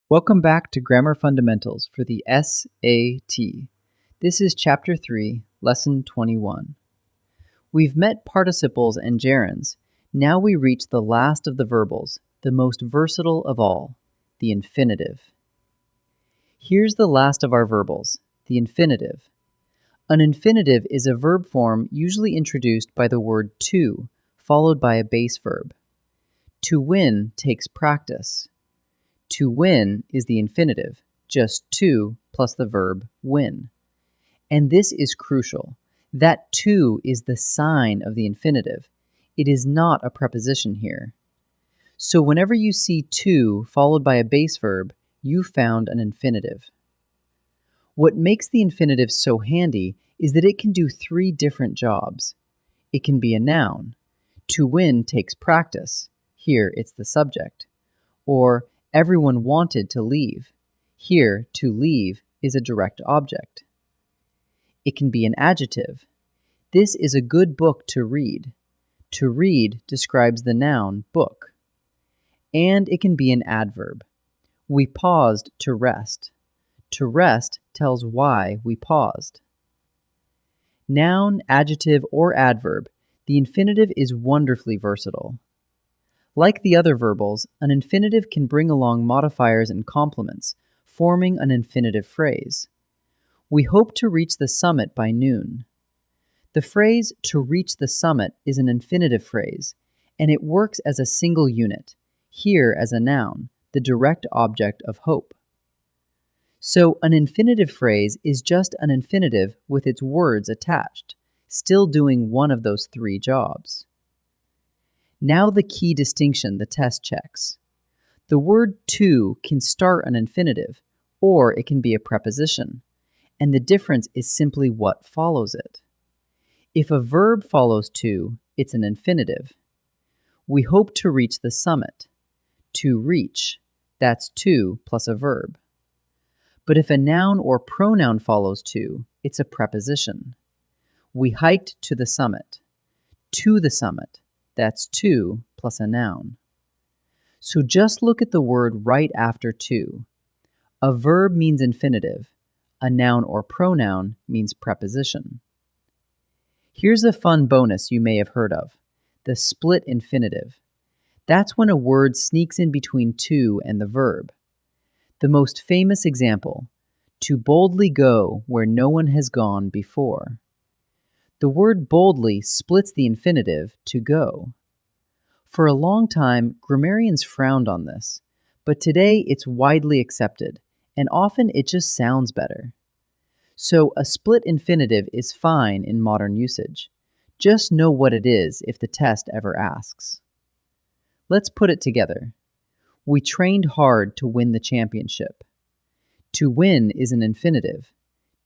Welcome back to Grammar Fundamentals for the SAT. This is Chapter 3, Lesson 21. We've met participles and gerunds. Now we reach the last of the verbals, the most versatile of all, the infinitive. Here's the last of our verbals, the infinitive. An infinitive is a verb form usually introduced by the word to, followed by a base verb. To win takes practice. To win is the infinitive, just to plus the verb win. And this is crucial. That to is the sign of the infinitive. It is not a preposition here. So whenever you see to followed by a base verb, you found an infinitive. What makes the infinitive so handy is that it can do three different jobs. It can be a noun. To win takes practice. Here it's the subject. Or everyone wanted to leave. Here, to leave is a direct object. It can be an adjective. This is a good book to read. To read describes the noun book. And it can be an adverb. We paused to rest. To rest tells why we paused. Noun, adjective, or adverb, the infinitive is wonderfully versatile. Like the other verbals, an infinitive can bring along modifiers and complements, forming an infinitive phrase. We hope to reach the summit by noon. The phrase to reach the summit is an infinitive phrase, and it works as a single unit, here as a noun, the direct object of hope. So an infinitive phrase is just an infinitive with its words attached, still doing one of those three jobs. Now the key distinction the test checks. The word to can start an infinitive, or it can be a preposition, and the difference is simply what follows it. If a verb follows to, it's an infinitive. We hope to reach the summit. To reach, that's to plus a verb. But if a noun or pronoun follows to, it's a preposition. We hiked to the summit. To the summit. That's to plus a noun. So just look at the word right after to. A verb means infinitive. A noun or pronoun means preposition. Here's a fun bonus you may have heard of, the split infinitive. That's when a word sneaks in between to and the verb. The most famous example, to boldly go where no one has gone before. The word boldly splits the infinitive to go. For a long time, grammarians frowned on this, but today it's widely accepted, and often it just sounds better. So a split infinitive is fine in modern usage. Just know what it is if the test ever asks. Let's put it together. We trained hard to win the championship. To win is an infinitive.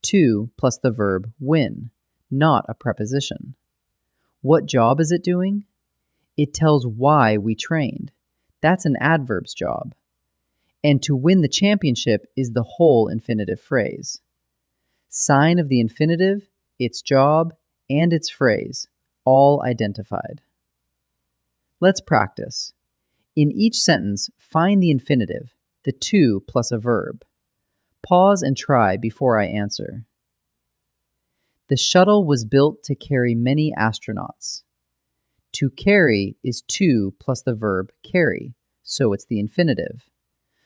To plus the verb win, not a preposition. What job is it doing? It tells why we trained. That's an adverb's job. And to win the championship is the whole infinitive phrase. Sign of the infinitive, its job, and its phrase, all identified. Let's practice. In each sentence, find the infinitive, the to plus a verb. Pause and try before I answer. The shuttle was built to carry many astronauts. To carry is to plus the verb carry, so it's the infinitive.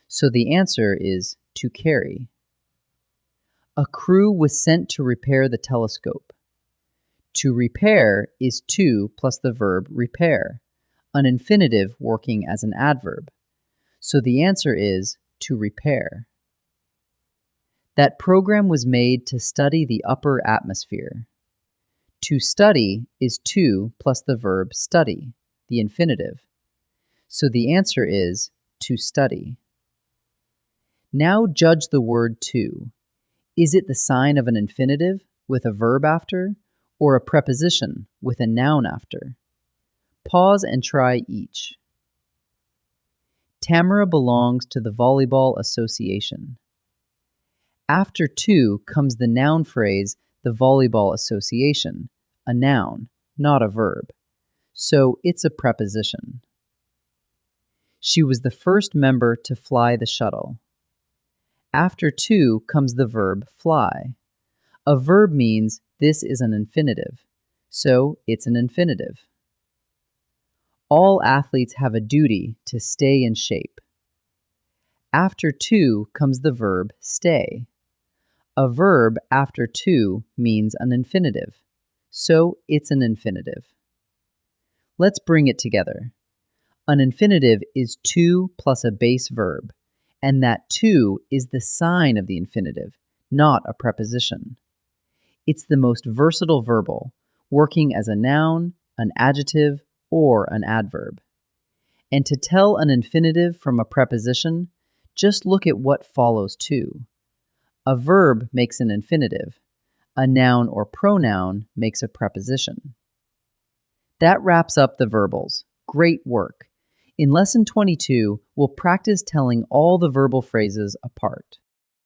So the answer is to carry. A crew was sent to repair the telescope. To repair is to plus the verb repair, an infinitive working as an adverb. So the answer is to repair. That program was made to study the upper atmosphere. To study is to plus the verb study, the infinitive. So the answer is to study. Now judge the word to. Is it the sign of an infinitive with a verb after, or a preposition with a noun after? Pause and try each. Tamara belongs to the Volleyball Association. After to comes the noun phrase, the Volleyball Association, a noun, not a verb. So it's a preposition. She was the first member to fly the shuttle. After to comes the verb fly. A verb means this is an infinitive, so it's an infinitive. All athletes have a duty to stay in shape. After to comes the verb stay. A verb after to means an infinitive, so it's an infinitive. Let's bring it together. An infinitive is to plus a base verb, and that to is the sign of the infinitive, not a preposition. It's the most versatile verbal, working as a noun, an adjective, or an adverb. And to tell an infinitive from a preposition, just look at what follows to. A verb makes an infinitive. A noun or pronoun makes a preposition. That wraps up the verbals. Great work! In Lesson 22, we'll practice telling all the verbal phrases apart.